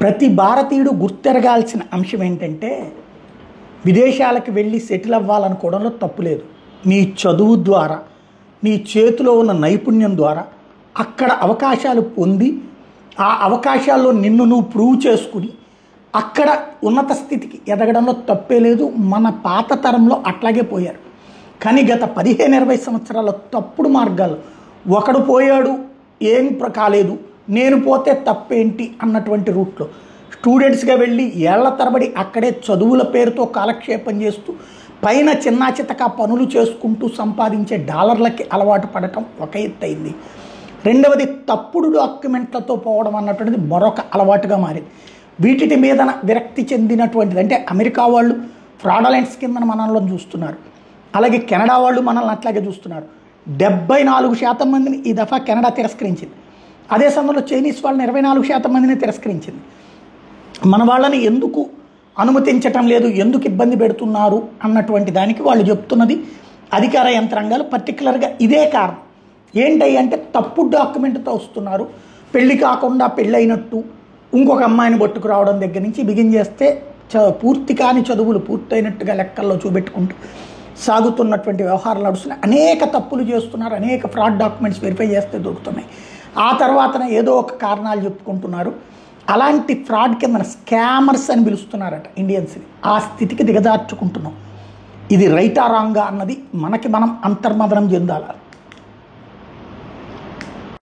ప్రతి భారతీయుడు గుర్తెరగాల్సిన అంశం ఏంటంటే విదేశాలకు వెళ్ళి సెటిల్ అవ్వాలనుకోవడంలో తప్పు లేదు. నీ చదువు ద్వారా, నీ చేతిలో ఉన్న నైపుణ్యం ద్వారా అక్కడ అవకాశాలు పొంది ఆ అవకాశాల్లో నిన్ను నువ్వు ప్రూవ్ చేసుకుని అక్కడ ఉన్నత స్థితికి ఎదగడంలో తప్పే లేదు. మన పాత తరంలో అట్లాగే పోయారు. కానీ గత 15-20 సంవత్సరాల తప్పుడు మార్గాలు, ఒకడు పోయాడు ఏం కాలేదు, నేను పోతే తప్పేంటి అన్నటువంటి రూట్లో స్టూడెంట్స్గా వెళ్ళి ఏళ్ల తరబడి అక్కడే చదువుల పేరుతో కాలక్షేపం చేస్తూ పైన చిన్న చితక పనులు చేసుకుంటూ సంపాదించే డాలర్లకి అలవాటు పడటం ఒక ఎత్తు అయింది. రెండవది తప్పుడు డాక్యుమెంట్లతో పోవడం అన్నటువంటిది మరొక అలవాటుగా మారింది. వీటి మీద విరక్తి చెందినటువంటిది అంటే అమెరికా వాళ్ళు ఫ్రాడలెంట్స్ కింద మనల్ని చూస్తున్నారు, అలాగే కెనడా వాళ్ళు మనల్ని అట్లాగే చూస్తున్నారు. 74% మందిని ఈ దఫా కెనడా తిరస్కరించింది. అదే సమయంలో చైనీస్ వాళ్ళని 24% మందిని తిరస్కరించింది. మన వాళ్ళని ఎందుకు అనుమతించటం లేదు, ఎందుకు ఇబ్బంది పెడుతున్నారు అన్నటువంటి దానికి వాళ్ళు చెప్తున్నది అధికార యంత్రాంగాలు పర్టికులర్గా ఇదే కారణం. ఏంటి అంటే తప్పుడు డాక్యుమెంట్తో వస్తున్నారు, పెళ్ళి కాకుండా పెళ్ళైనట్టు ఇంకొక అమ్మాయిని పట్టుకురావడం దగ్గర నుంచి బిగిన్ చేస్తే పూర్తి కాని చదువులు పూర్తయినట్టుగా లెక్కల్లో చూపెట్టుకుంటూ సాగుతున్నటువంటి వ్యవహారాలు నడుస్తున్నాయి. అనేక తప్పులు చేస్తున్నారు, అనేక ఫ్రాడ్ డాక్యుమెంట్స్ వెరిఫై చేస్తే దొరుకుతున్నాయి. ఆ తర్వాతనే ఏదో ఒక కారణాలు చెప్పుకుంటున్నారు. అలాంటి ఫ్రాడ్ కింద స్కామర్స్ అని పిలుస్తున్నారట ఇండియన్స్ని. ఆ స్థితికి దిగజార్చుకుంటున్నాం. ఇది రైటా రాంగా అన్నది మనం అంతర్మదనం చెందాలి.